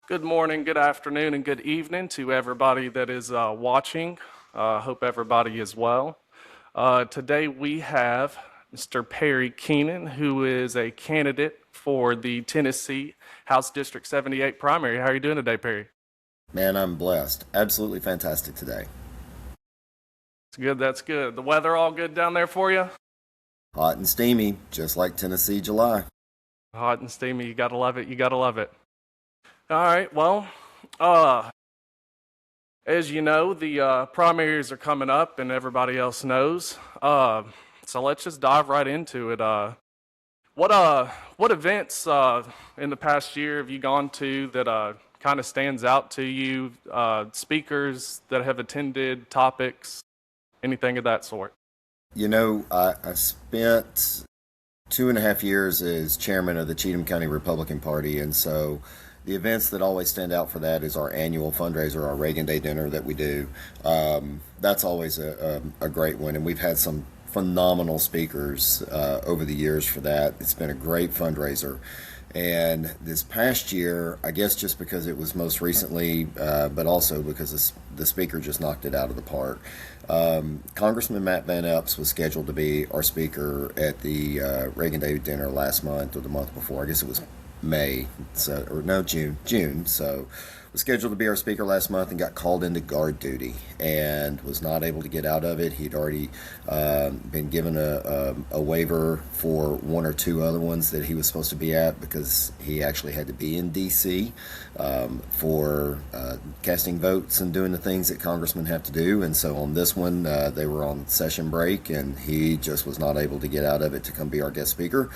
Good morning, good afternoon, and good evening to everybody that is watching. Hope everybody is well. Today we have Mr. Perry Keenan, who is a candidate for the Tennessee House District 78 primary. How are you doing today, Perry? Man, I'm blessed. Absolutely fantastic today. It's good, that's good. The weather all good down there for you? Hot and steamy, just like Tennessee July. Hot and steamy, you gotta love it, you gotta love it. All right, well, uh, as you know, the primaries are coming up, and everybody else knows. So let's just dive right into it. What uh, what events in the past year have you gone to that kind of stands out to you? Speakers that have attended, topics, anything of that sort. I spent 2.5 years as chairman of the Cheatham County Republican Party, and so the events that always stand out for that is our annual fundraiser, our Reagan Day dinner that we do. That's always a great one, and we've had some phenomenal speakers over the years for that. It's been a great fundraiser. And this past year, I guess just because it was most recently, but also because the speaker just knocked it out of the park. Congressman Matt Van Epps was scheduled to be our speaker at the Reagan Day dinner last month or the month before. I guess it was May, so or no June. So was scheduled to be our speaker last month and got called into guard duty and was not able to get out of it. He'd already been given a waiver for one or two other ones that he was supposed to be at because he actually had to be in D.C. For casting votes and doing the things that congressmen have to do. And so on this one, they were on session break and he just was not able to get out of it to come be our guest speaker.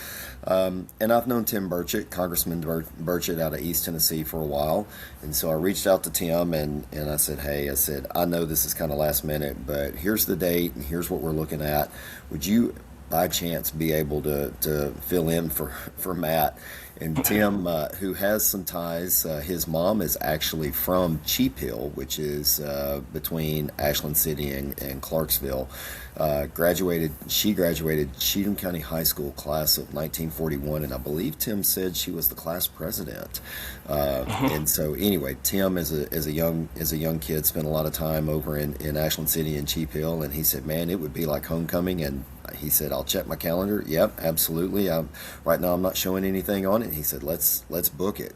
And I've known Tim Burchett, Congressman Burchett out of East Tennessee for a while. And so I reached out to Tim and I said, hey, I know this is kind of last minute, but here's the date and here's what we're looking at. Would you by chance be able to fill in for Matt? And Tim, who has some ties, his mom is actually from Cheap Hill, which is between Ashland City and Clarksville. She graduated Cheatham County High School class of 1941, and I believe Tim said she was the class president. And so, anyway, Tim, as a young kid, spent a lot of time over in Ashland City and Cheap Hill, and he said, "Man, it would be like homecoming." And he said, "I'll check my calendar." Yep, absolutely. Right now, I'm not showing anything on it. He said, "Let's book it."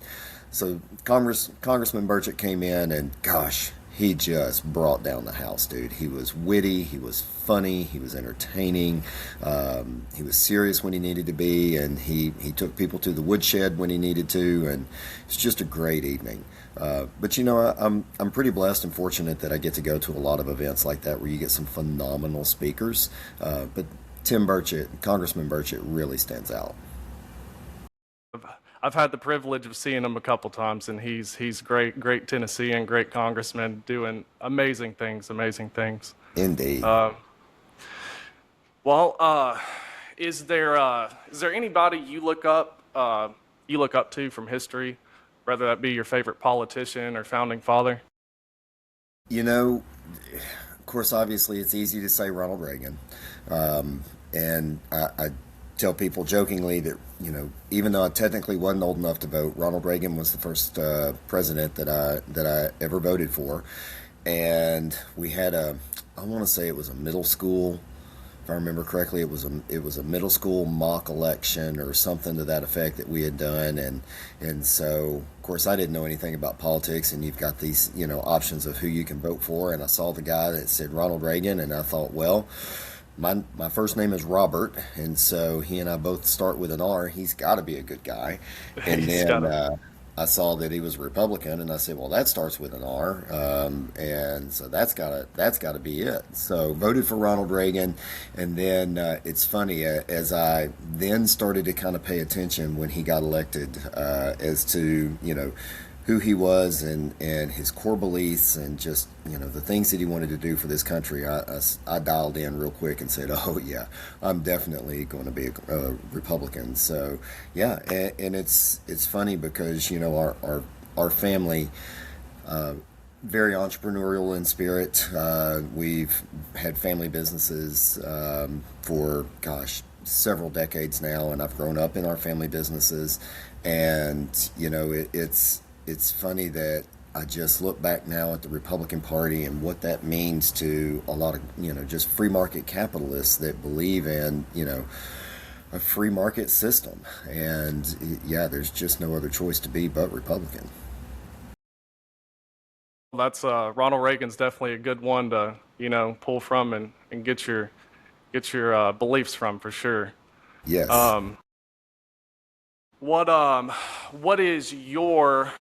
So Congressman Burchett came in, and gosh, he just brought down the house, dude. He was witty, he was funny, he was entertaining, he was serious when he needed to be, and he took people to the woodshed when he needed to, and it's just a great evening. But I'm pretty blessed and fortunate that I get to go to a lot of events like that where you get some phenomenal speakers. But Tim Burchett, Congressman Burchett, really stands out. I've had the privilege of seeing him a couple times, and he's great, great Tennessean, great congressman, doing amazing things, amazing things. Indeed. Uh, well, is there anybody you look up to from history, whether that be your favorite politician or founding father? You know, of course, obviously, it's easy to say Ronald Reagan. And I tell people jokingly that, even though I technically wasn't old enough to vote, Ronald Reagan was the first president that I ever voted for. And we had I want to say it was a middle school. If I remember correctly, it was a middle school mock election or something to that effect that we had done, and so of course I didn't know anything about politics, and you've got these options of who you can vote for, and I saw the guy that said Ronald Reagan, and I thought, well, my first name is Robert, and so he and I both start with an R. He's got to be a good guy, and He's got then a I saw that he was a Republican, and I said, "Well, that starts with an R," and so that's got to be it. So voted for Ronald Reagan, and then it's funny as I then started to kind of pay attention when he got elected as to who he was and his core beliefs and just the things that he wanted to do for this country. I dialed in real quick and said, oh yeah, I'm definitely going to be a Republican. So yeah, and it's funny because our family, very entrepreneurial in spirit. We've had family businesses for, gosh, several decades now, and I've grown up in our family businesses. And it's it's funny that I just look back now at the Republican Party and what that means to a lot of, just free market capitalists that believe in, a free market system. And yeah, there's just no other choice to be but Republican. That's Ronald Reagan's definitely a good one to pull from and get your beliefs from for sure. Yes. Um, what is your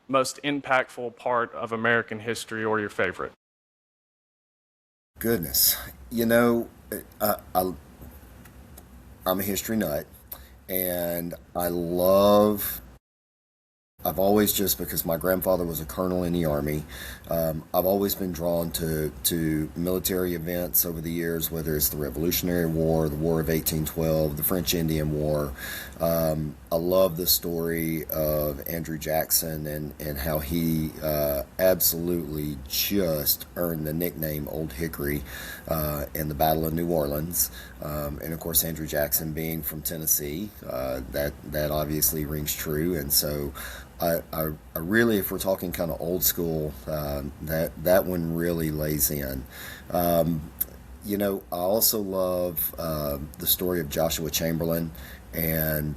most impactful part of American history or your favorite? Goodness. You know, I, I, I'm a history nut, and I've always, just because my grandfather was a colonel in the army, I've always been drawn to military events over the years, whether it's the Revolutionary War, the War of 1812, the French Indian War. I love the story of Andrew Jackson and how he absolutely just earned the nickname Old Hickory in the Battle of New Orleans. And of course, Andrew Jackson being from Tennessee, that obviously rings true. And so I really, if we're talking kind of old school, that one really lays in. I also love the story of Joshua Chamberlain and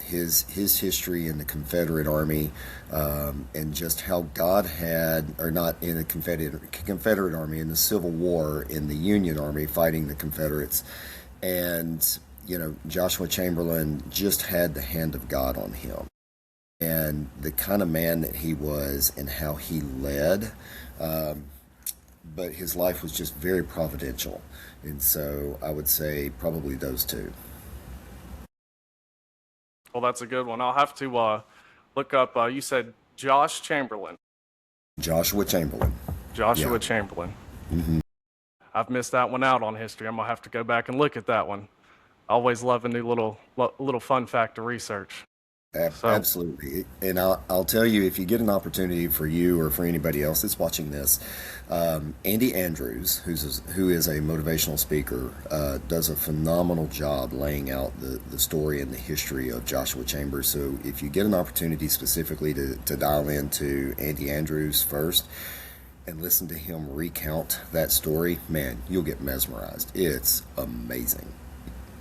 his history in the Confederate Army, and just how God had, or not in the Confederate Army, in the Civil War, in the Union Army fighting the Confederates. And Joshua Chamberlain just had the hand of God on him, and the kind of man that he was and how he led. But his life was just very providential. And so I would say probably those two. Well, that's a good one. I'll have to look up. You said Josh Chamberlain. Joshua Chamberlain. Joshua Yeah. Chamberlain. hmm I've missed that one out on history. I'm gonna have to go back and look at that one. I always love a new little fun fact to research. So Absolutely. And I'll tell you, if you get an opportunity, for you or for anybody else that's watching this, Andy Andrews, who is a motivational speaker, does a phenomenal job laying out the story and the history of Joshua Chambers. So if you get an opportunity specifically to dial into Andy Andrews first and listen to him recount that story, man, you'll get mesmerized. It's amazing.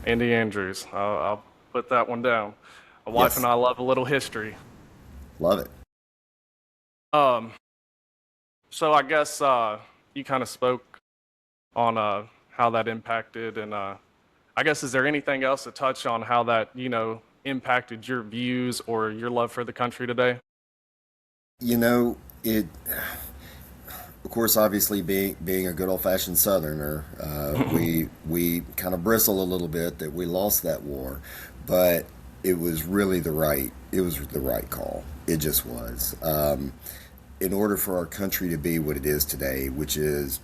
Andy Andrews. I'll put that one down. My wife and Yes, I love a little history. love it. Um, so I guess you kind of spoke on how that impacted, and I guess is there anything else to touch on how that impacted your views or your love for the country today? It. Of course, obviously, being a good old fashioned Southerner, we kind of bristle a little bit that we lost that war, but it was the right call. It just was. In order for our country to be what it is today, which is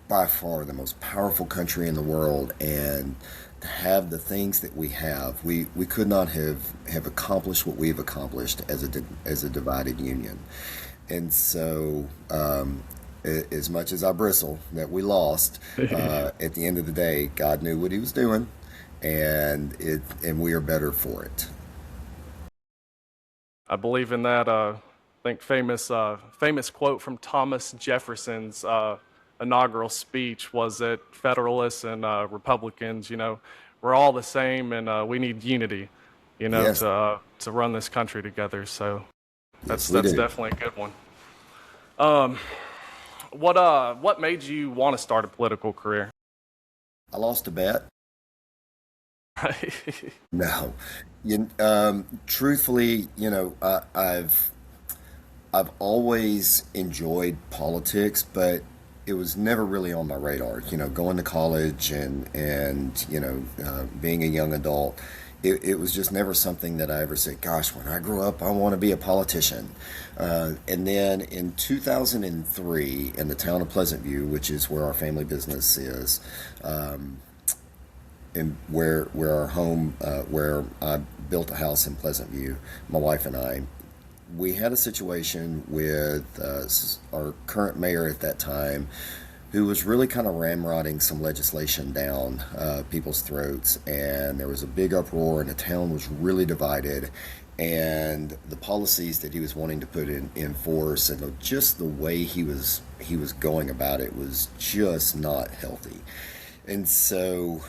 by far the most powerful country in the world, and to have the things that we could not have accomplished what we've accomplished as a divided union. And so, as much as I bristle that we lost, at the end of the day, God knew what He was doing, and we are better for it. I believe in that. I think famous quote from Thomas Jefferson's inaugural speech was that Federalists and Republicans, we're all the same, and we need unity, Yes, to run this country together. So yes, we that's do. definitely a good one. Um, what made you want to start a political career? I lost a bet. No, truthfully, I've always enjoyed politics, but it was never really on my radar. Going to college and being a young adult, it was just never something that I ever said, "Gosh, when I grow up, I want to be a politician." And then in 2003, in the town of Pleasant View, which is where our family business is, and where our home, where I built a house in Pleasant View, my wife and I, we had a situation with our current mayor at that time, who was really kind of ramrodding some legislation down people's throats, and there was a big uproar, and the town was really divided. and the policies that he was wanting to put in force, and just the way he was going about it was just not healthy. And so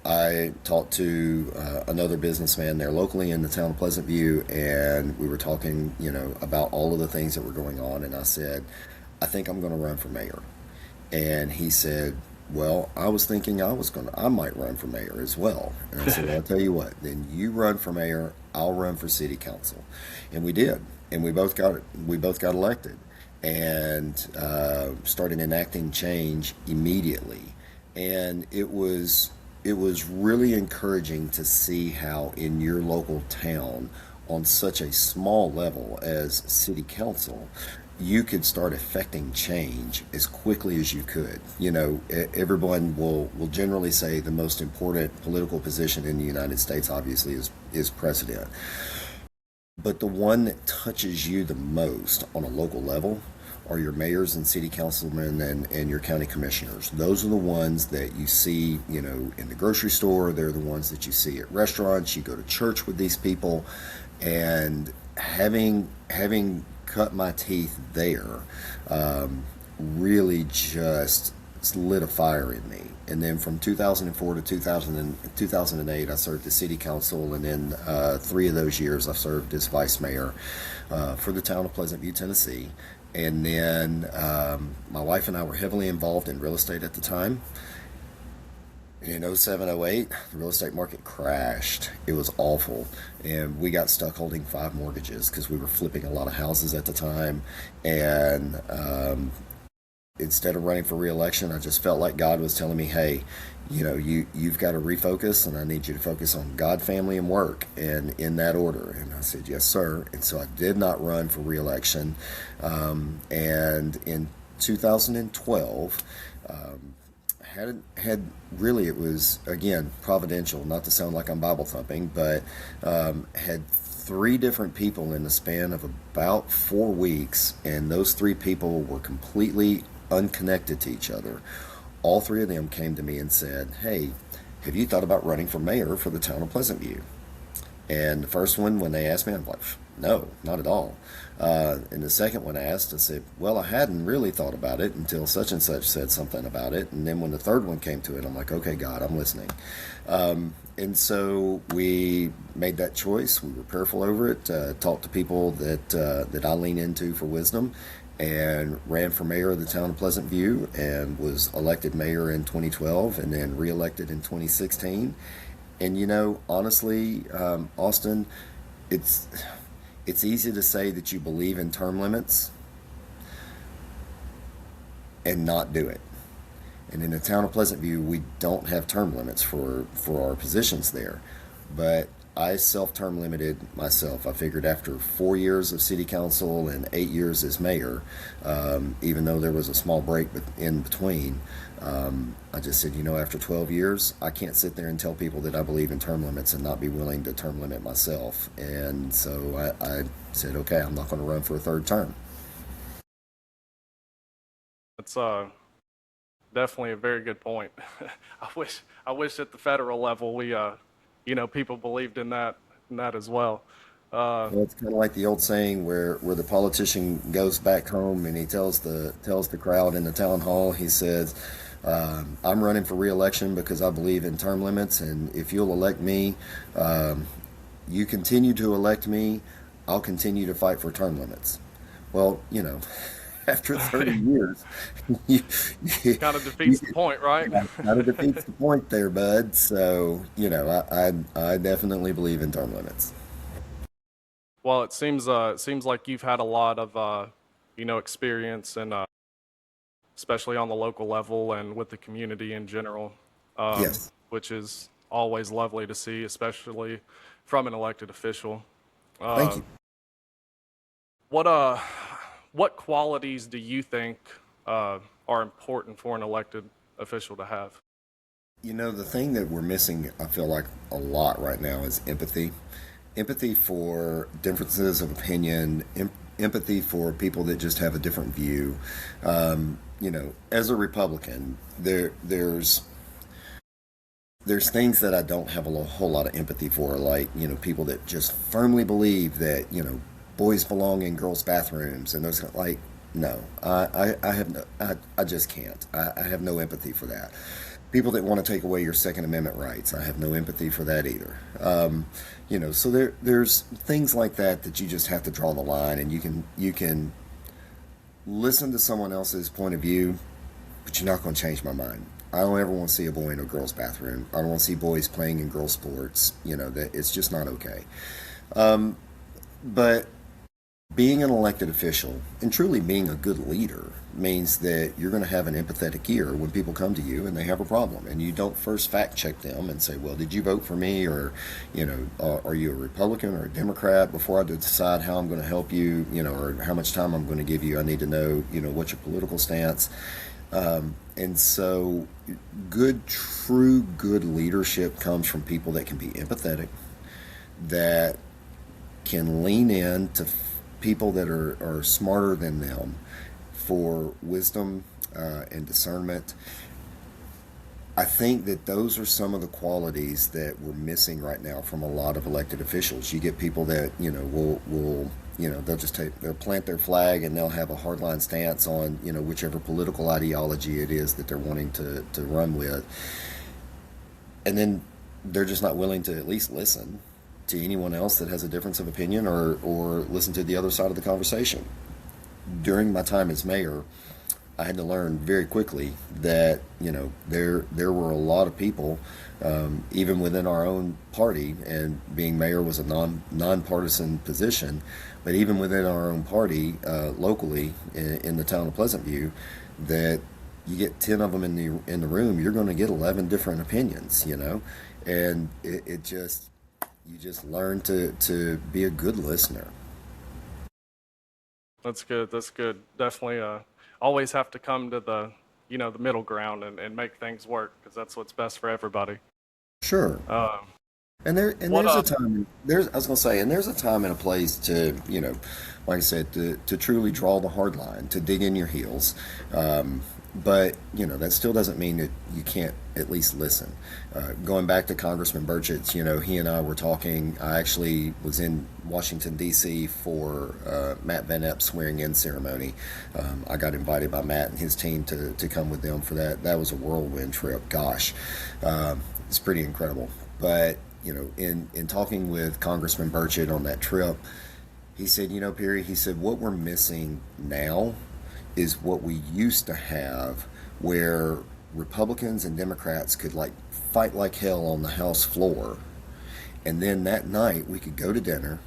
I talked to another businessman there locally in the town of Pleasant View, and we were talking, about all of the things that were going on. And I said, I think I'm going to run for mayor. And he said, well, I was thinking I might run for mayor as well. And I said, well, I'll tell you what, then you run for mayor, I'll run for city council. And we did. And we both got elected and started enacting change immediately. And it was really encouraging to see how in your local town, on such a small level as city council, you could start affecting change as quickly as you could. Everyone will generally say the most important political position in the United States, obviously, is president. But the one that touches you the most on a local level are your mayors and city councilmen and your county commissioners. Those are the ones that you see, in the grocery store. They're the ones that you see at restaurants. You go to church with these people, and having cut my teeth there, really just lit a fire in me. And then from 2004 to 2008, I served as city council, and then 3 of those years I served as vice mayor for the town of Pleasant View, Tennessee. And then my wife and I were heavily involved in real estate at the time. And in '07, '08, the real estate market crashed. It was awful. And we got stuck holding 5 mortgages because we were flipping a lot of houses at the time. And instead of running for re-election, I just felt like God was telling me, hey, you've got to refocus, and I need you to focus on God, family, and work, and in that order. And I said, yes, sir. And so I did not run for re-election. And in 2012, had really, it was, again, providential, not to sound like I'm Bible thumping, but had 3 different people in the span of about 4 weeks, and those 3 people were completely unconnected to each other. All 3 of them came to me and said, hey, have you thought about running for mayor for the town of Pleasant View? And the first one, when they asked me, I'm like, no, not at all. And the second one asked, I said, well, I hadn't really thought about it until such and such said something about it. And then when the third one came to it, I'm like, okay, God, I'm listening. And so we made that choice. We were prayerful over it, talked to people that I lean into for wisdom, and ran for mayor of the town of Pleasant View, and was elected mayor in 2012 and then reelected in 2016. And honestly, Austin, it's easy to say that you believe in term limits and not do it. And in the town of Pleasant View, we don't have term limits for our positions there. But I self-term limited myself. I figured after 4 years of city council and 8 years as mayor, even though there was a small break in between, I just said, after 12 years, I can't sit there and tell people that I believe in term limits and not be willing to term limit myself. And so I said, okay, I'm not going to run for a 3rd term. That's definitely a very good point. I wish at the federal level we people believed in that as well. Well, it's kind of like the old saying where the politician goes back home and he tells the crowd in the town hall. He says, I'm running for re-election because I believe in term limits, and if you'll elect me, you continue to elect me, I'll continue to fight for term limits. Well, after 30 years, you Kind of defeats the point, right? kind of defeats the point there, bud. So, I definitely believe in term limits. Well, it seems like you've had a lot of experience, and especially on the local level and with the community in general, Yes. which is always lovely to see, especially from an elected official. Thank Uh, you. what qualities do you think are important for an elected official to have? The thing that we're missing, I feel like, a lot right now is empathy. Empathy for differences of opinion, empathy for people that just have a different view. As a Republican, there's there's things that I don't have a whole lot of empathy for, like, people that just firmly believe that, boys belong in girls' bathrooms and those, like, no, I have no, I just can't. I have no empathy for that. People that want to take away your Second Amendment rights, I have no empathy for that either. So there's things like that that you just have to draw the line, and you can listen to someone else's point of view, but you're not going to change my mind. I don't ever want to see a boy in a girl's bathroom. I don't want to see boys playing in girls' sports. That it's just not okay. But being an elected official and truly being a good leader means that you're going to have an empathetic ear when people come to you and they have a problem, and you don't first fact check them and say, well, did you vote for me, or are you a Republican or a Democrat? Before I decide how I'm going to help you, or how much time I'm going to give you, I need to know what's your political stance. And so true good leadership comes from people that can be empathetic, that can lean in to people that are smarter than them for wisdom and discernment. I think that those are some of the qualities that we're missing right now from a lot of elected officials. You get people that will they'll plant their flag and they'll have a hardline stance on whichever political ideology it is that they're wanting to run with, and then they're just not willing to at least listen to anyone else that has a difference of opinion, or listen to the other side of the conversation. During my time as mayor, I had to learn very quickly that there were a lot of people, even within our own party, and being mayor was a nonpartisan position, but even within our own party, locally in the town of Pleasant View, that you get 10 of them in the room, you're going to get 11 different opinions, and you just learn to be a good listener. That's good. That's good. Definitely. Always have to come to the the middle ground and make things work, because that's what's best for everybody. Sure. Um, what There's a time, I was gonna say, and there's a time and a place to, like I said, to truly draw the hard line, to dig in your heels. But that still doesn't mean that you can't at least listen. Going back to Congressman Burchett's, he and I were talking. I actually was in Washington D.C. for Matt Van Epps' swearing-in ceremony. I got invited by Matt and his team to come with them for that. That was a whirlwind trip. Gosh, it's pretty incredible. But in talking with Congressman Burchett on that trip, he said, Perry, he said, what we're missing now is what we used to have, where Republicans and Democrats could fight like hell on the House floor, and then that night we could go to dinner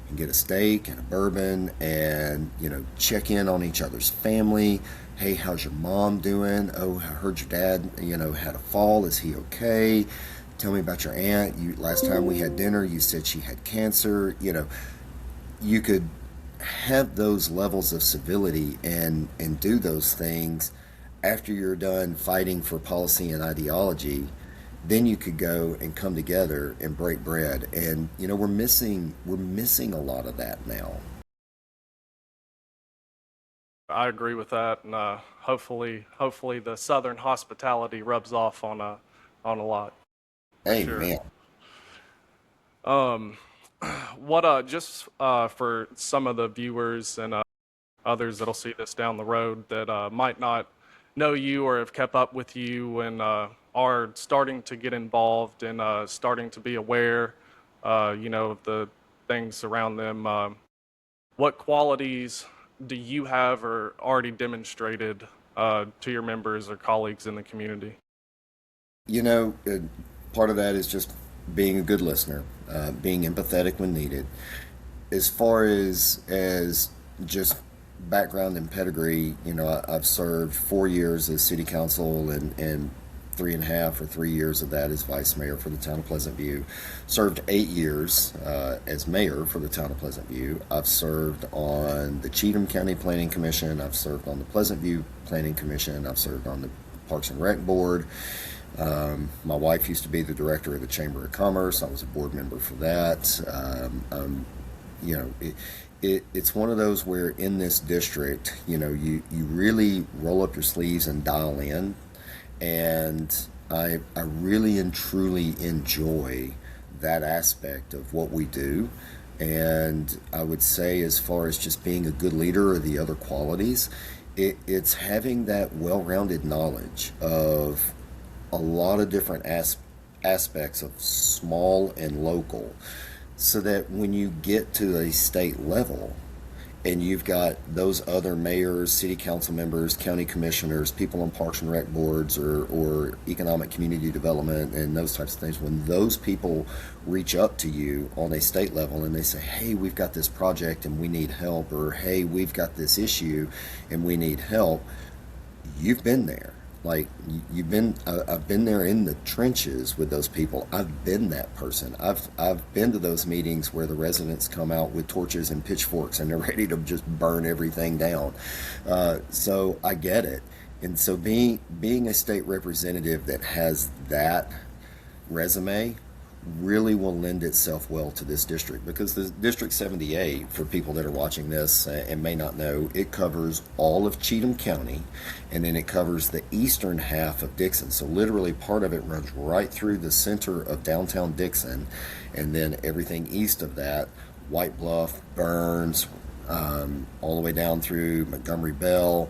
and get a steak and a bourbon and check in on each other's family. Hey, how's your mom doing? Oh, I heard your dad had a fall. Is he okay? Tell me about your aunt. Last time we had dinner, you said she had cancer. You could have those levels of civility and do those things after you're done fighting for policy and ideology. Then you could go and come together and break bread. And we're missing a lot of that now. I agree with that, and hopefully the Southern hospitality rubs off on a lot. For Hey, sure. man. Um, what just for some of the viewers and others that'll see this down the road that might not know you or have kept up with you and are starting to get involved and starting to be aware, of the things around them. What qualities do you have or already demonstrated to your members or colleagues in the community? You know, uh, Part of that is just being a good listener, being empathetic when needed. As far as just background and pedigree, I've served 4 years as city council and 3.5 or 3 years of that as vice mayor for the town of Pleasant View. Served 8 years as mayor for the town of Pleasant View. I've served on the Cheatham County Planning Commission. I've served on the Pleasant View Planning Commission. I've served on the Parks and Rec Board. My wife used to be the director of the Chamber of Commerce. I was a board member for that. You know, it's one of those where in this district, you really roll up your sleeves and dial in. And I really and truly enjoy that aspect of what we do. And I would say, as far as just being a good leader or the other qualities, it's having that well rounded knowledge of a lot of different aspects of small and local, so that when you get to a state level and you've got those other mayors, city council members, county commissioners, people on parks and rec boards, or economic community development and those types of things, when those people reach up to you on a state level and they say, hey, we've got this project and we need help, or hey, we've got this issue and we need help, you've been there. Like, you've been, I've been there in the trenches with those people. I've been that person. I've been to those meetings where the residents come out with torches and pitchforks and they're ready to just burn everything down. So I get it. And so being a state representative that has that resume really will lend itself well to this district, because the District 78, for people that are watching this and may not know, it covers all of Cheatham County, and then it covers the eastern half of Dixon. So literally part of it runs right through the center of downtown Dixon, and then everything east of that, White Bluff, Burns, all the way down through Montgomery Bell,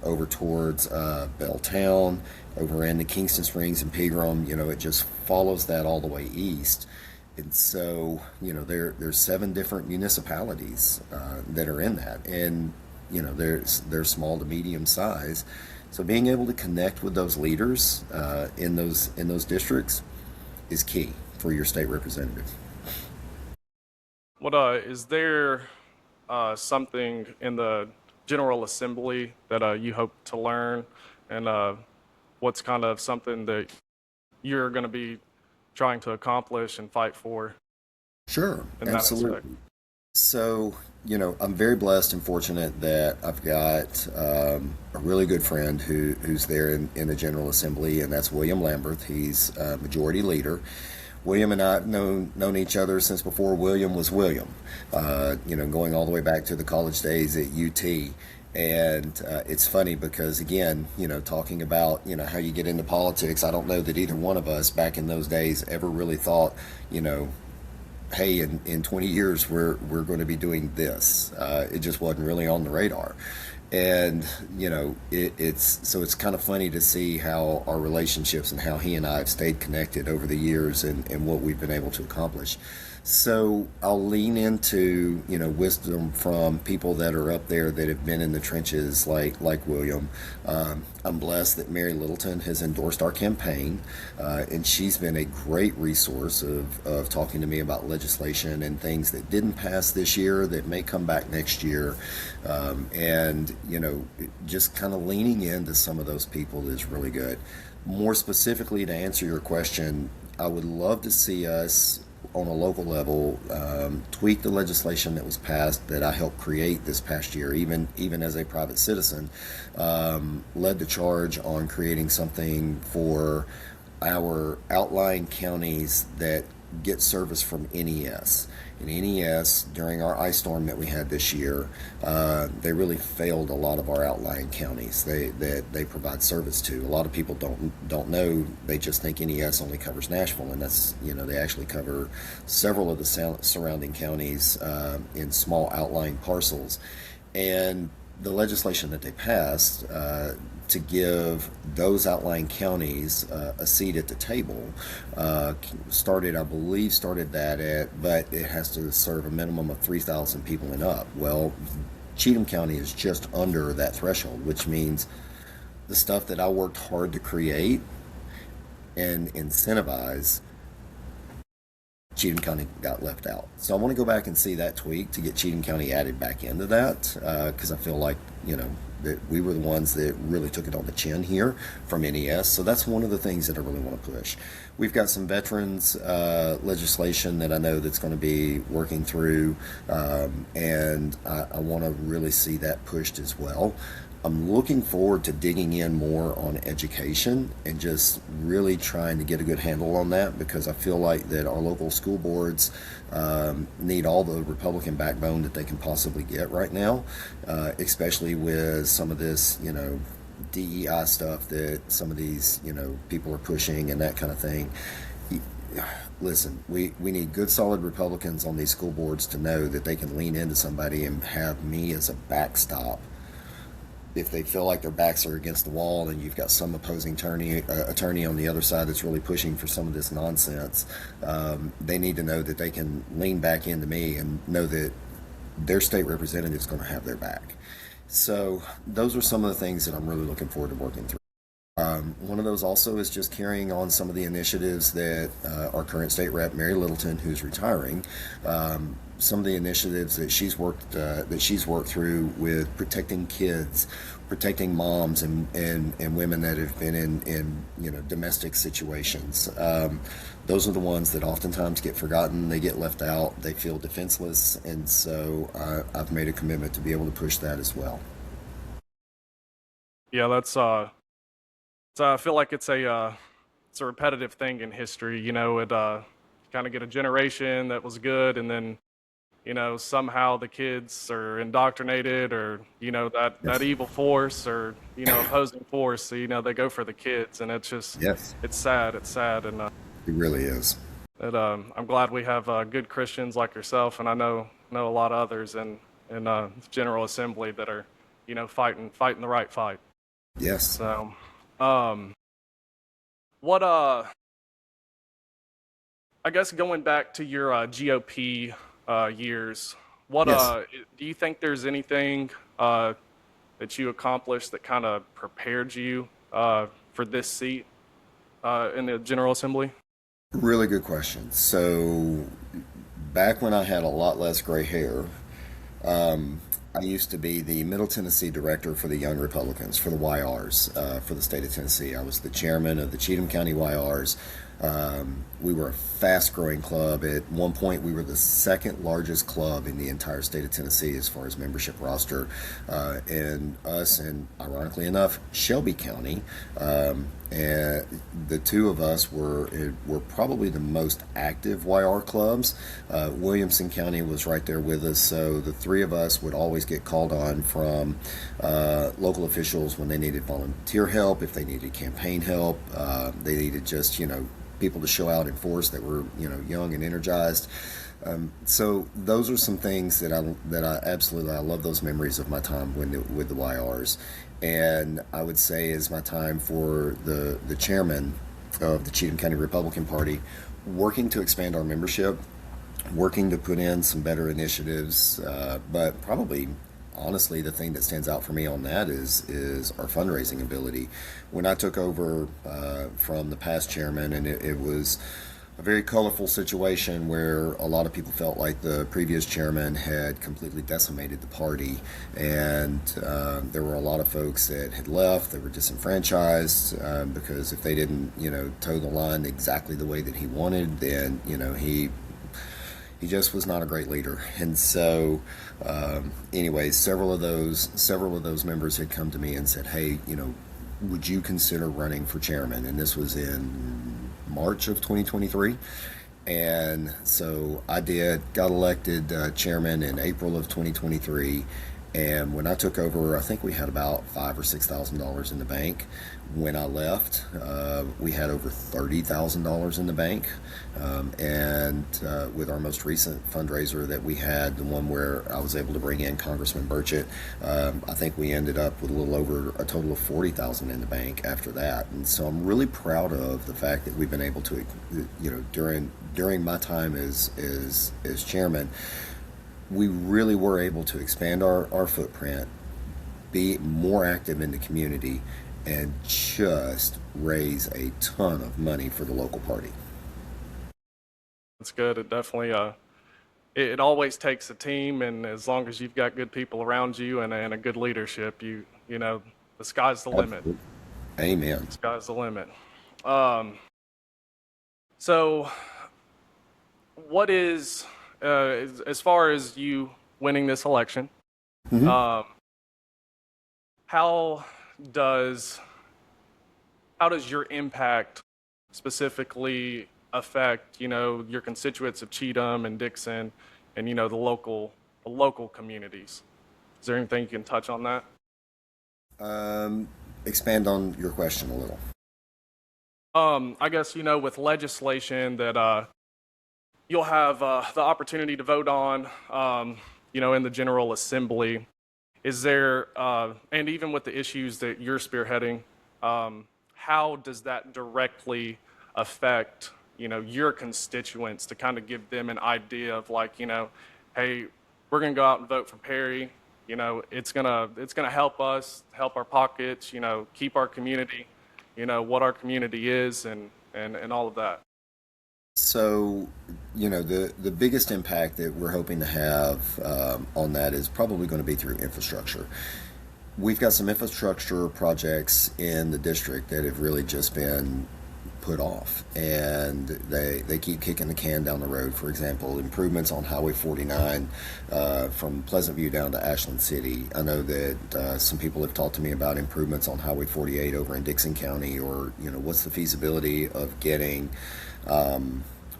over towards Belltown, over into Kingston Springs and Pegram. It just follows that all the way east. And so, there's 7 different municipalities that are in that, and they're small to medium size. So being able to connect with those leaders in those districts is key for your state representative. What is there something in the General Assembly that you hope to learn, and what's kind of something that you're going to be trying to accomplish and fight for Sure, in that absolutely. aspect? So, I'm very blessed and fortunate that I've got a really good friend who's there in the General Assembly, and that's William Lamberth. He's Majority Leader. William and I have known each other since before William was William, going all the way back to the college days at UT. And it's funny because, again, talking about, how you get into politics, I don't know that either one of us back in those days ever really thought, hey, in 20 years, we're going to be doing this. It just wasn't really on the radar. And, it's kind of funny to see how our relationships and how he and I have stayed connected over the years, and what we've been able to accomplish. So I'll lean into, wisdom from people that are up there that have been in the trenches, like William. I'm blessed that Mary Littleton has endorsed our campaign, and she's been a great resource of talking to me about legislation and things that didn't pass this year that may come back next year. And, just kind of leaning into some of those people is really good. More specifically, to answer your question, I would love to see us on a local level tweak the legislation that was passed that I helped create this past year, even as a private citizen. Led the charge on creating something for our outlying counties that get service from NES. And NES, during our ice storm that we had this year, they really failed a lot of our outlying counties that they provide service to. A lot of people don't know. They just think NES only covers Nashville, and that's, they actually cover several of the surrounding counties in small outlying parcels. And the legislation that they passed to give those outlying counties a seat at the table started that but it has to serve a minimum of 3,000 people and up. Well, Cheatham County is just under that threshold, which means the stuff that I worked hard to create and incentivize, Cheatham County got left out. So I want to go back and see that tweak to get Cheatham County added back into that, because I feel like, that we were the ones that really took it on the chin here from NES. So that's one of the things that I really want to push. We've got some veterans legislation that I know that's going to be working through, and I want to really see that pushed as well. I'm looking forward to digging in more on education and just really trying to get a good handle on that, because I feel like that our local school boards need all the Republican backbone that they can possibly get right now, especially with some of this, DEI stuff that some of these, people are pushing and that kind of thing. Listen, we need good, solid Republicans on these school boards to know that they can lean into somebody and have me as a backstop. If they feel like their backs are against the wall and you've got some opposing attorney on the other side that's really pushing for some of this nonsense, they need to know that they can lean back into me and know that their state representative is going to have their back. So those are some of the things that I'm really looking forward to working through. One of those also is just carrying on some of the initiatives that our current state rep, Mary Littleton, who's retiring, some of the initiatives that she's worked through with protecting kids, protecting moms and women that have been in domestic situations. Those are the ones that oftentimes get forgotten. They get left out. They feel defenseless, and so I've made a commitment to be able to push that as well. Yeah, that's so I feel like it's a repetitive thing in history. It kind of get a generation that was good, and then somehow the kids are indoctrinated, or that Yes. evil force, or opposing force. So they go for the kids, and Yes, it's sad. It's sad, and it really is. I'm glad we have good Christians like yourself, and I know a lot of others in General Assembly that are fighting the right fight. Yes. So. What I guess going back to your GOP years, what Yes. do you think there's anything that you accomplished that kind of prepared you for this seat in the General Assembly? Really good question. So, back when I had a lot less gray hair, I used to be the Middle Tennessee director for the Young Republicans, for the YRs, for the state of Tennessee. I was the chairman of the Cheatham County YRs. We were a fast growing club. At one point, we were the second largest club in the entire state of Tennessee as far as membership roster. And us, and ironically enough, Shelby County, and the two of us were probably the most active YR clubs. Williamson County was right there with us, so the three of us would always get called on from local officials when they needed volunteer help, if they needed campaign help, they needed just people to show out in force that were young and energized. So those are some things that I absolutely, I love those memories of my time with the YRs, and I would say is my time for the chairman of the Cheatham County Republican Party, working to expand our membership, working to put in some better initiatives, but probably honestly the thing that stands out for me on that is our fundraising ability. When I took over from the past chairman, and it was a very colorful situation where a lot of people felt like the previous chairman had completely decimated the party, and there were a lot of folks that had left. They were disenfranchised because if they didn't toe the line exactly the way that he wanted, then he just was not a great leader. And so anyways, several of those members had come to me and said, hey, would you consider running for chairman? And this was in March of 2023. And so I did, got elected chairman in April of 2023. And when I took over, I think we had about $5,000 or $6,000 in the bank. When I left, we had over $30,000 in the bank. And with our most recent fundraiser that we had, the one where I was able to bring in Congressman Burchett, I think we ended up with a little over a total of $40,000 in the bank after that. And so I'm really proud of the fact that we've been able to, during my time as chairman, we really were able to expand our footprint, be more active in the community, and just raise a ton of money for the local party. That's good. It definitely it always takes a team, and as long as you've got good people around you and a good leadership, the sky's the limit. Absolutely. Amen. The sky's the limit. So what is as far as you winning this election, Mm-hmm. how does your impact specifically affect your constituents of Cheatham and Dixon and the local communities? Is there anything you can touch on that? Expand on your question a little. I guess, with legislation that you'll have the opportunity to vote on, in the General Assembly. Is there, and even with the issues that you're spearheading, how does that directly affect, your constituents to kind of give them an idea of like, hey, we're gonna go out and vote for Perry. It's gonna help us, help our pockets, keep our community, what our community is, and all of that. So, the biggest impact that we're hoping to have on that is probably going to be through infrastructure. We've got some infrastructure projects in the district that have really just been put off, and they keep kicking the can down the road. For example, improvements on Highway 49 from Pleasant View down to Ashland City. I know that some people have talked to me about improvements on Highway 48 over in Dixon County, or what's the feasibility of getting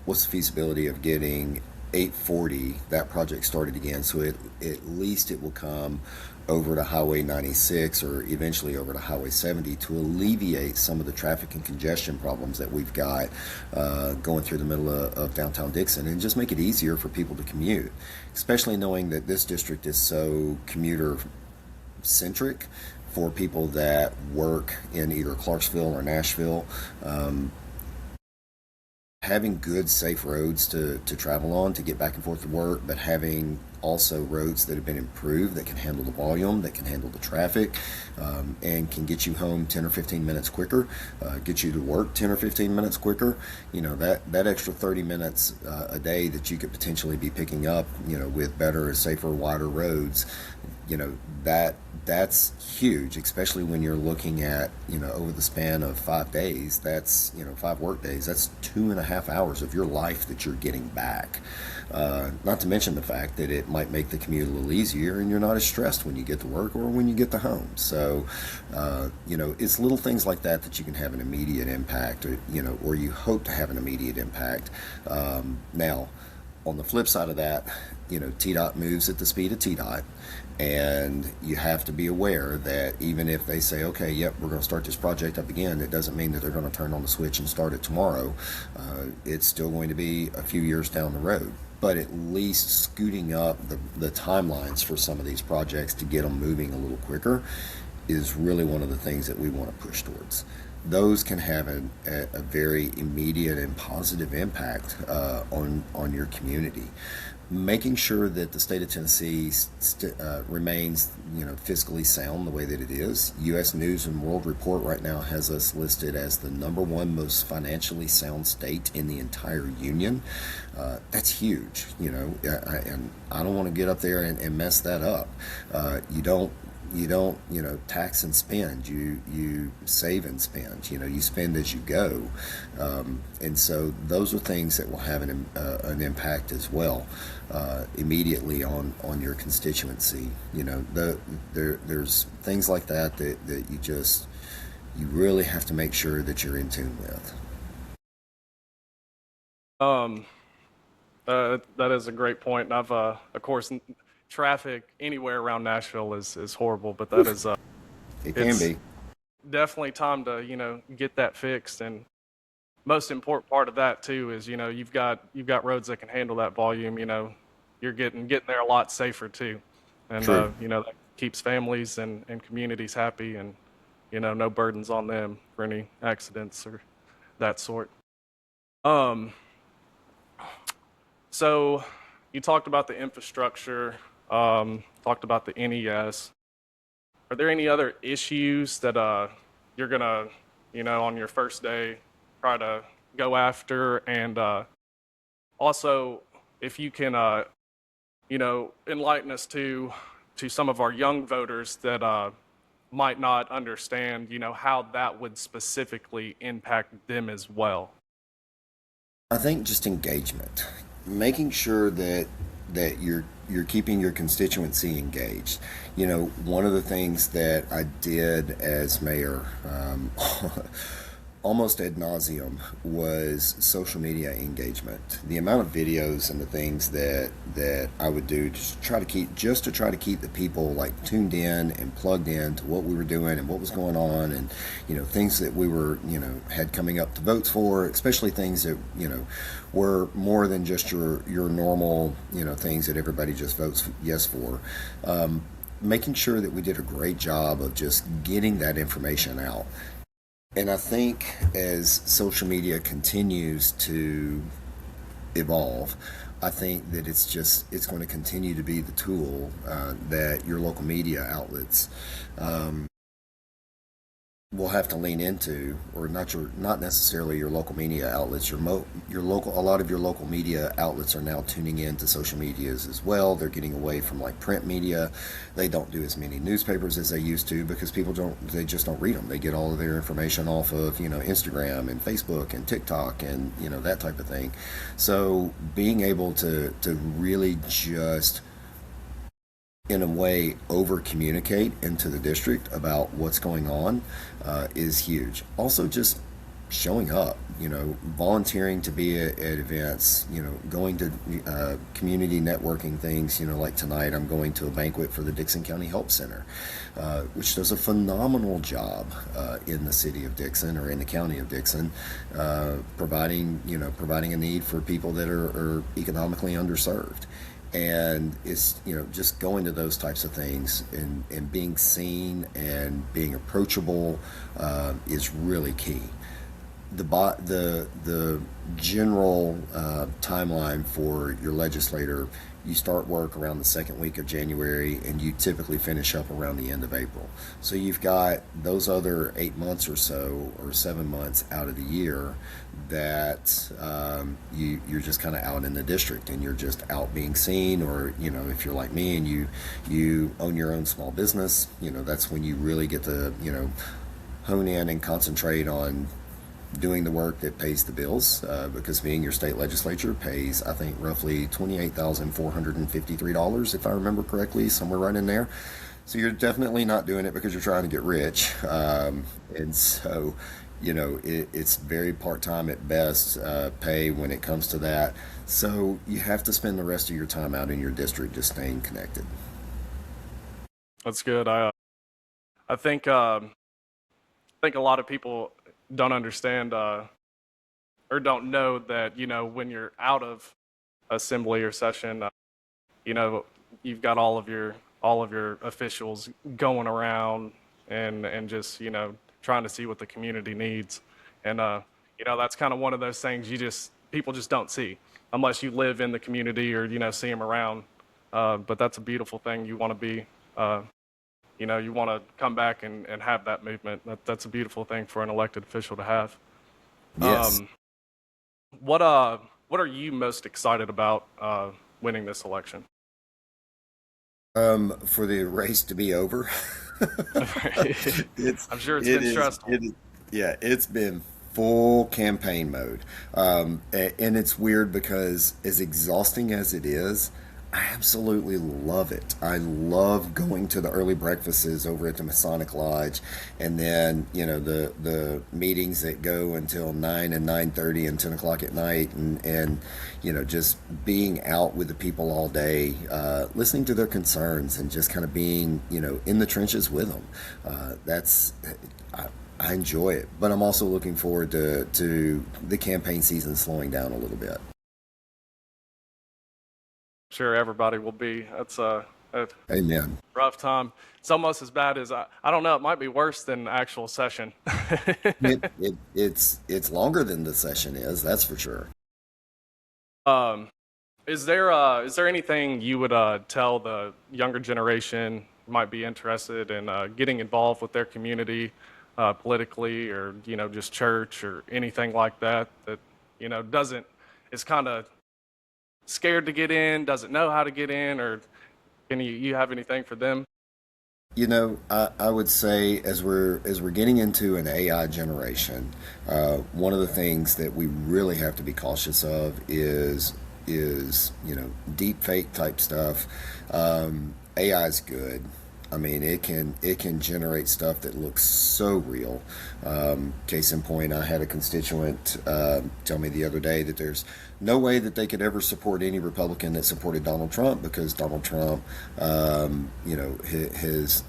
what's the feasibility of getting 840, that project started again, so at least it will come over to Highway 96 or eventually over to Highway 70 to alleviate some of the traffic and congestion problems that we've got going through the middle of downtown Dixon, and just make it easier for people to commute, especially knowing that this district is so commuter centric for people that work in either Clarksville or Nashville. Having good, safe roads to travel on to get back and forth to work, but having also roads that have been improved that can handle the volume, that can handle the traffic, and can get you home 10 or 15 minutes quicker, get you to work 10 or 15 minutes quicker. That extra 30 minutes a day that you could potentially be picking up, with better, safer, wider roads, that's huge, especially when you're looking at, over the span of 5 days, that's, 5 work days, that's 2.5 hours of your life that you're getting back. Not to mention the fact that it might make the commute a little easier, and you're not as stressed when you get to work or when you get to home. So, it's little things like that that you can have an immediate impact, or you hope to have an immediate impact. Now, on the flip side of that, TDOT moves at the speed of TDOT, and you have to be aware that even if they say, okay, yep, we're going to start this project up again, it doesn't mean that they're going to turn on the switch and start it tomorrow. It's still going to be a few years down the road. But at least scooting up the timelines for some of these projects to get them moving a little quicker is really one of the things that we want to push towards. Those can have a very immediate and positive impact on your community. Making sure that the state of Tennessee remains, fiscally sound the way that it is. U.S. News and World Report right now has us listed as the #1 most financially sound state in the entire union. That's huge, and I don't want to get up there and mess that up. You don't tax and spend. You save and spend. You spend as you go, and so those are things that will have an impact as well, immediately on your constituency. There's things like that you really have to make sure that you're in tune with. Um, that is a great point. And I've, of course, traffic anywhere around Nashville is horrible, but that is It can it's be. definitely time to get that fixed. And most important part of that too is you've got roads that can handle that volume. You're getting there a lot safer too, and True. that keeps families and communities happy, and no burdens on them for any accidents or that sort. Um, so you talked about the infrastructure, talked about the NES. Are there any other issues that you're gonna, on your first day, try to go after? And also, if you can, enlighten us to some of our young voters that might not understand, how that would specifically impact them as well. I think just engagement, making sure that you're keeping your constituency engaged. One of the things that I did as mayor, almost ad nauseum was social media engagement. The amount of videos and the things that I would do to try to keep the people like tuned in and plugged in to what we were doing and what was going on, and things that we were had coming up to votes for, especially things that were more than just your normal things that everybody just votes yes for. Making sure that we did a great job of just getting that information out. And I think as social media continues to evolve, I think that it's going to continue to be the tool that your local media outlets will have to lean into, or not necessarily your local media outlets. Your local a lot of your local media outlets are now tuning into social medias as well. They're getting away from like print media. They don't do as many newspapers as they used to because they just don't read them. They get all of their information off of Instagram and Facebook and TikTok and that type of thing. So being able to really just in a way over communicate into the district about what's going on is huge. Also just showing up, volunteering to be at events, going to community networking things, like tonight I'm going to a banquet for the Dixon County Help Center, which does a phenomenal job in the city of Dixon, or in the county of Dixon, providing a need for people that are economically underserved. And it's just going to those types of things and being seen and being approachable is really key. The general timeline for your legislator, you start work around the second week of January and you typically finish up around the end of April. So you've got those other 8 months or so, or 7 months out of the year that you're just kind of out in the district and you're just out being seen. Or if you're like me and you own your own small business, that's when you really get to hone in and concentrate on doing the work that pays the bills, because being your state legislature pays, I think, roughly $28,453, if I remember correctly, somewhere right in there. So you're definitely not doing it because you're trying to get rich. And so, it's very part-time at best pay when it comes to that. So you have to spend the rest of your time out in your district just staying connected. That's good. I think a lot of people don't understand or don't know that when you're out of assembly or session, you've got all of your officials going around and just trying to see what the community needs. And that's kind of one of those things people just don't see unless you live in the community or see them around. But that's a beautiful thing. You want to be you want to come back and have that movement. That's a beautiful thing for an elected official to have. Yes. What are you most excited about winning this election? For the race to be over. I'm sure it's been stressful. Yeah, it's been full campaign mode. And it's weird because as exhausting as it is, I absolutely love it. I love going to the early breakfasts over at the Masonic Lodge, and then the meetings that go until 9 and 9:30 and 10 o'clock at night, and just being out with the people all day, listening to their concerns and just kind of being in the trenches with them. I enjoy it, but I'm also looking forward to the campaign season slowing down a little bit. Sure, everybody will be. That's a Amen. rough time. It's almost as bad as I don't know. It might be worse than actual session. It's longer than the session is. That's for sure. Is there anything you would tell the younger generation who might be interested in getting involved with their community politically, or just church or anything like that doesn't is kind of scared to get in, doesn't know how to get in, or can you have anything for them? I would say as we're getting into an AI generation, one of the things that we really have to be cautious of is deep fake type stuff. AI is good. I mean, it can generate stuff that looks so real. Case in point, I had a constituent tell me the other day that there's no way that they could ever support any Republican that supported Donald Trump because Donald Trump, has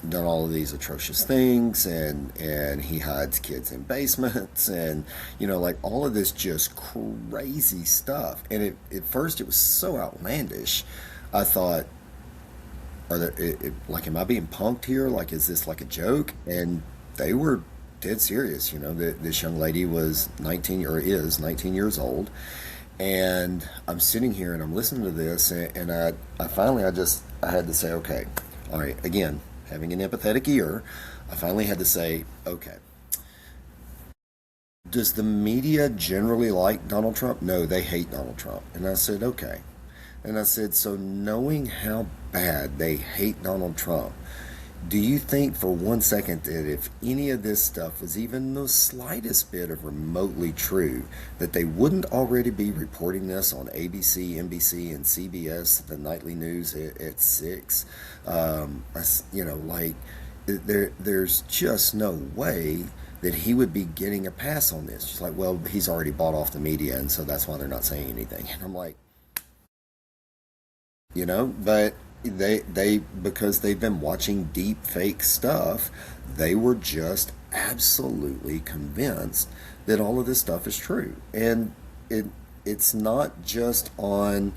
done all of these atrocious things, and he hides kids in basements, and like all of this just crazy stuff. And at first it was so outlandish. I thought, are there like, am I being punked here? Like, is this like a joke? And they were dead serious. That this young lady was 19 or is 19 years old, and I'm sitting here and I'm listening to this, and I finally I had to say, okay, all right, again, having an empathetic ear, I finally had to say, okay, does the media generally like Donald Trump? No, they hate Donald Trump. And I said, okay. And I said, so knowing how bad they hate Donald Trump, do you think for 1 second that if any of this stuff was even the slightest bit of remotely true, that they wouldn't already be reporting this on ABC, NBC, and CBS, the nightly news at 6? There's just no way that he would be getting a pass on this. Just like, well, he's already bought off the media, and so that's why they're not saying anything. And I'm like, but they because they've been watching deep fake stuff, they were just absolutely convinced that all of this stuff is true. And it's not just on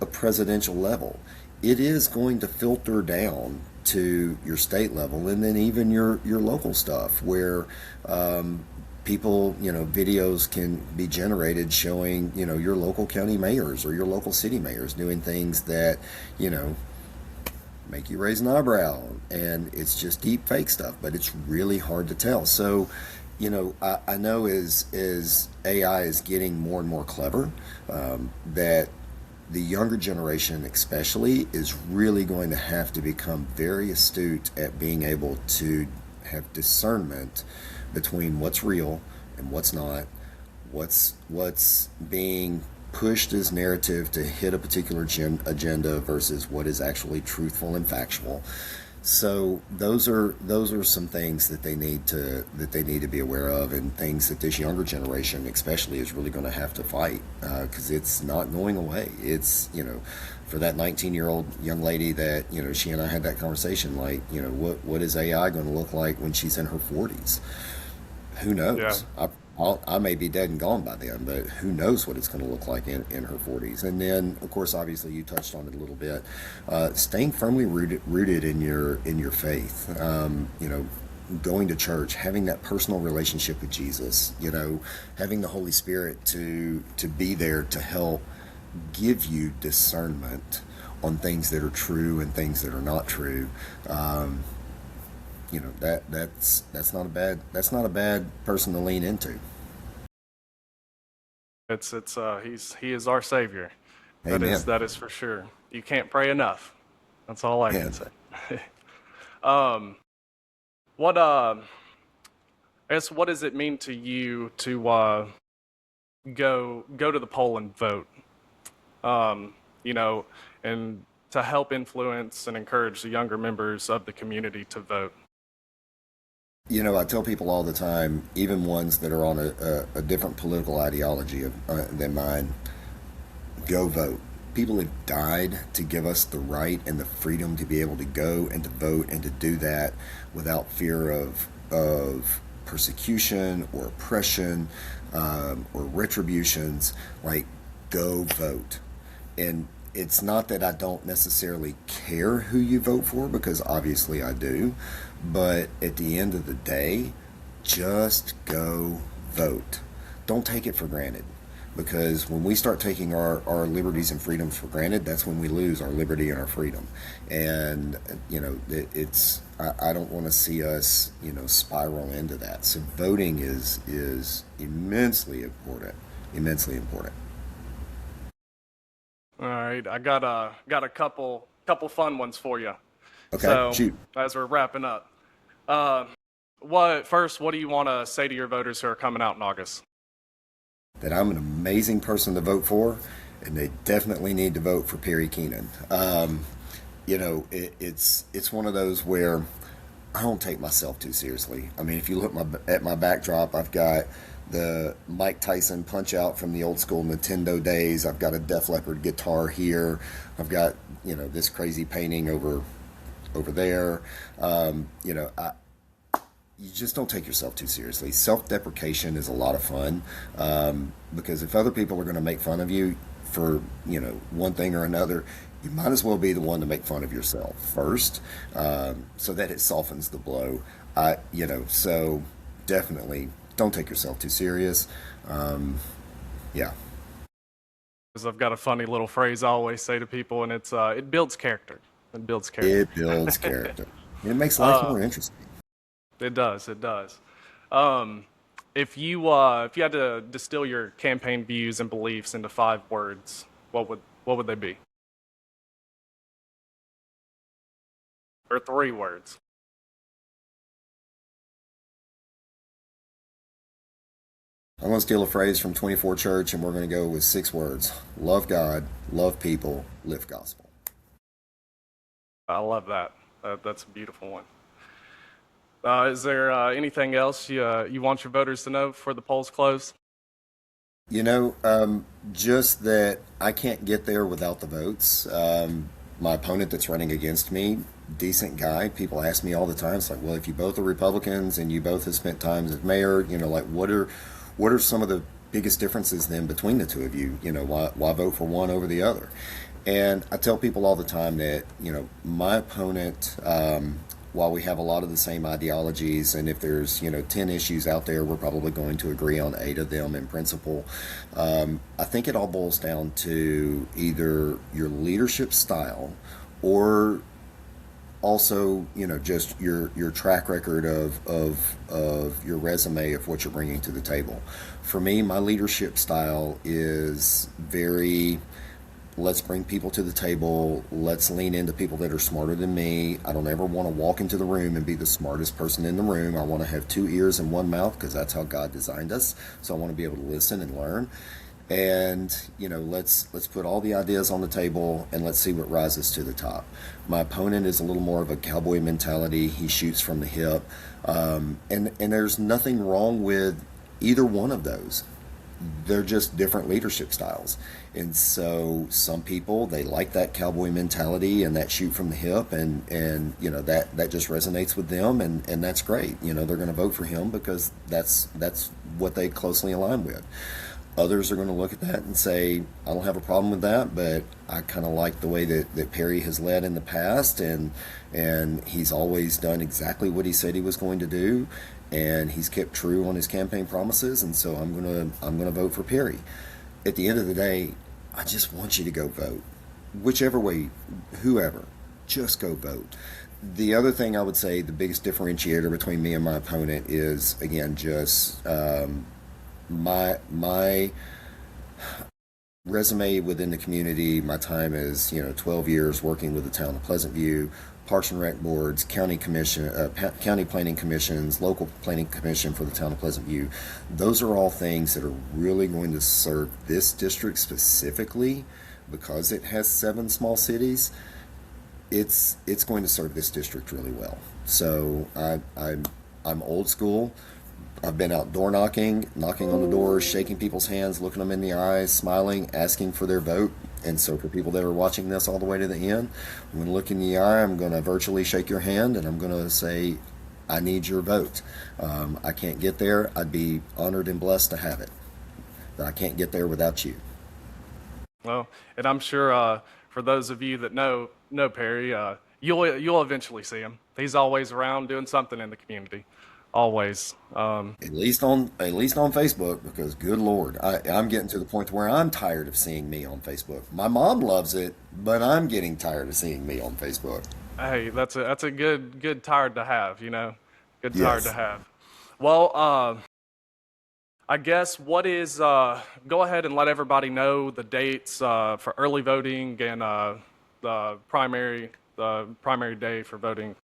a presidential level. It is going to filter down to your state level, and then even your local stuff, where people, videos can be generated showing, your local county mayors or your local city mayors doing things that, make you raise an eyebrow. And it's just deep fake stuff, but it's really hard to tell. So, I know as AI is getting more and more clever, that the younger generation especially is really going to have to become very astute at being able to have discernment between what's real and what's not, what's being pushed as narrative to hit a particular agenda versus what is actually truthful and factual. So those are some things that they need to be aware of, and things that this younger generation especially is really going to have to fight, because it's not going away. It's for that 19-year-old young lady that she and I had that conversation, like what is AI going to look like when she's in her 40s? Who knows? Yeah. I may be dead and gone by then, but who knows what it's going to look like in her 40s. And then, of course, obviously, you touched on it a little bit. Staying firmly rooted in your faith. Going to church, having that personal relationship with Jesus. Having the Holy Spirit to be there to help give you discernment on things that are true and things that are not true. That's not a bad person to lean into. He is our savior. Amen. That is for sure. You can't pray enough. That's all I can And say. um, what I guess, what does it mean to you to go to the poll and vote? Um, and to help influence and encourage the younger members of the community to vote. I tell people all the time, even ones that are on a different political ideology than mine, go vote. People have died to give us the right and the freedom to be able to go and to vote and to do that without fear of persecution or oppression, or retributions. Like, go vote. And it's not that I don't necessarily care who you vote for, because obviously I do, but at the end of the day, just go vote. Don't take it for granted, because when we start taking our liberties and freedoms for granted, that's when we lose our liberty and our freedom. And I don't want to see us spiral into that. So voting is immensely important. Immensely important. All right, I got a couple fun ones for you. Okay, So shoot. as we're wrapping up, uh, what do you want to say to your voters who are coming out in August? That I'm an amazing person to vote for, and they definitely need to vote for Perry Keenan. It's one of those where I don't take myself too seriously. I mean, if you look at my backdrop, I've got the Mike Tyson Punch Out from the old school Nintendo days. I've got a Def Leppard guitar here. I've got this crazy painting over there. You just don't take yourself too seriously. Self-deprecation is a lot of fun, because if other people are going to make fun of you for one thing or another, you might as well be the one to make fun of yourself first, so that it softens the blow. So definitely don't take yourself too serious. Yeah, Because I've got a funny little phrase I always say to people, and it's it builds character. It builds character. it builds character. It makes life more interesting. It does. It does. If you had to distill your campaign views and beliefs into 5 words, what would they be? Or 3 words? I'm going to steal a phrase from 24 Church, and we're going to go with 6 words: love God, love people, live gospel. I love that. That's a beautiful one. Is there anything else you want your voters to know before the polls close? Just that I can't get there without the votes. My opponent that's running against me, decent guy. People ask me all the time. It's like, well, if you both are Republicans and you both have spent time as mayor, like what are some of the biggest differences then between the two of you? Why vote for one over the other? And I tell people all the time that my opponent. While we have a lot of the same ideologies, and if there's 10 issues out there, we're probably going to agree on 8 of them in principle. I think it all boils down to either your leadership style, or also just your track record of your resume of what you're bringing to the table. For me, my leadership style is very, let's bring people to the table. Let's lean into people that are smarter than me. I don't ever want to walk into the room and be the smartest person in the room. I want to have 2 ears and 1 mouth, because that's how God designed us. So I want to be able to listen and learn. And let's put all the ideas on the table, and let's see what rises to the top. My opponent is a little more of a cowboy mentality. He shoots from the hip, and there's nothing wrong with either one of those. They're just different leadership styles. And so some people, they like that cowboy mentality and that shoot from the hip, and that just resonates with them, and that's great. They're going to vote for him because that's what they closely align with. Others are going to look at that and say, I don't have a problem with that, but I kind of like the way that Perry has led in the past, and he's always done exactly what he said he was going to do, and he's kept true on his campaign promises, and so I'm gonna vote for Perry. At the end of the day, I just want you to go vote. Whichever way, whoever, just go vote. The other thing I would say, the biggest differentiator between me and my opponent is, again, just my resume within the community. My time is 12 years working with the town of Pleasant View, Parks and Rec boards, county planning commissions, local planning commission for the town of Pleasant View. Those are all things that are really going to serve this district specifically, because it has 7 small cities. It's going to serve this district really well. So I'm old school. I've been out door knocking on the doors, shaking people's hands, looking them in the eyes, smiling, asking for their vote. And so for people that are watching this all the way to the end, I'm going to look in the eye, I'm going to virtually shake your hand, and I'm going to say, I need your vote. I can't get there. I'd be honored and blessed to have it, but I can't get there without you. Well, and I'm sure for those of you that know Perry, you'll eventually see him. He's always around doing something in the community. Always. At least on Facebook, because good Lord, I'm getting to the point where I'm tired of seeing me on Facebook. My mom loves it, but I'm getting tired of seeing me on Facebook. Hey, that's a good tired to have, Good tired Yes. to have. Well, I guess what is go ahead and let everybody know the dates for early voting and the primary day for voting.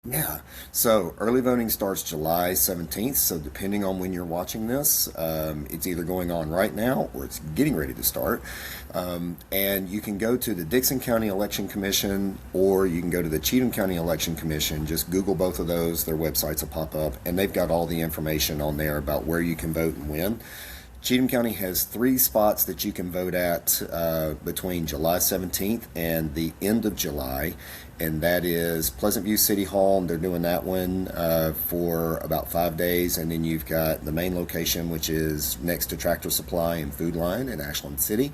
Yeah. So early voting starts July 17th. So depending on when you're watching this, it's either going on right now or it's getting ready to start. And you can go to the Dixon County Election Commission or you can go to the Cheatham County Election Commission. Just Google both of those. Their websites will pop up and they've got all the information on there about where you can vote and when. Cheatham County has 3 spots that you can vote at between July 17th and the end of July, and that is Pleasant View City Hall, and they're doing that one for about 5 days, and then you've got the main location, which is next to Tractor Supply and Food Line in Ashland City,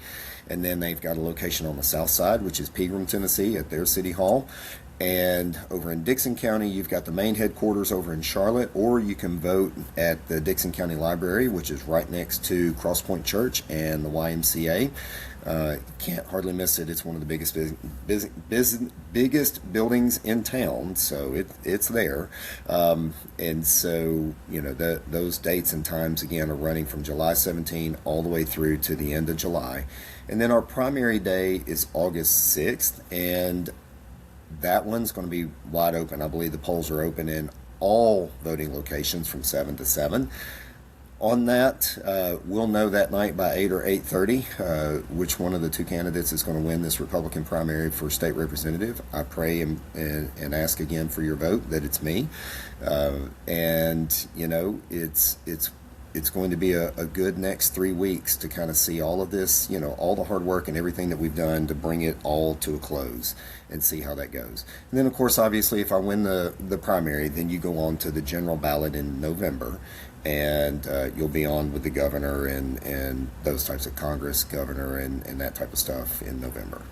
and then they've got a location on the south side, which is Pegram, Tennessee, at their city hall. And over in Dixon County, you've got the main headquarters over in Charlotte, or you can vote at the Dixon County Library, which is right next to Cross Point Church and the YMCA. Can't hardly miss it. It's one of the biggest buildings in town, so it's there. And so, those dates and times, again, are running from July 17 all the way through to the end of July. And then our primary day is August 6th, and that one's going to be wide open. I believe the polls are open in all voting locations from 7 to 7. On that, we'll know that night by 8 or 8:30 which one of the 2 candidates is going to win this Republican primary for state representative. I pray and ask again for your vote that it's me. It's going to be a good next 3 weeks to kind of see all of this, all the hard work and everything that we've done to bring it all to a close and see how that goes. And then, of course, obviously, if I win the primary, then you go on to the general ballot in November, and you'll be on with the governor and those types of Congress, governor, and that type of stuff in November.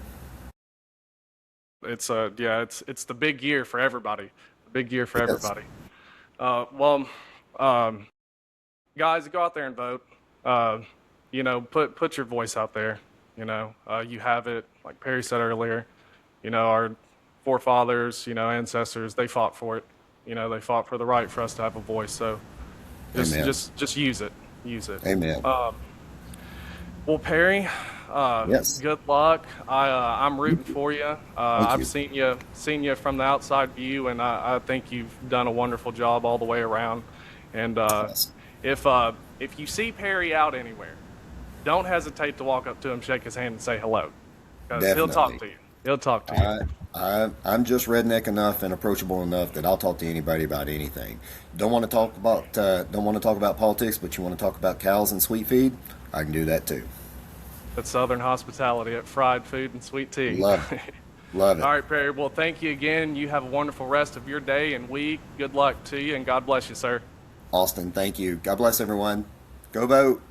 It's it's the big year for everybody. The big year for Yes. everybody. Well, guys, go out there and vote. Put your voice out there. You have it. Like Perry said earlier, our forefathers, ancestors, they fought for it. They fought for the right for us to have a voice. So Amen. just use it. Use it. Amen. Well, Perry, Yes. good luck. I'm rooting for you. Thank I've you. seen you from the outside view, and I think you've done a wonderful job all the way around. And Yes. if you see Perry out anywhere, don't hesitate to walk up to him, shake his hand, and say hello, because he'll talk Definitely. to you. He'll talk to you. I'm just redneck enough and approachable enough that I'll talk to anybody about anything. Don't want to talk about politics, but you want to talk about cows and sweet feed? I can do that too. That's Southern hospitality at fried food and sweet tea. Love it. Love it. All right, Perry. Well, thank you again. You have a wonderful rest of your day and week. Good luck to you, and God bless you, sir. Austin, thank you. God bless everyone. Go vote.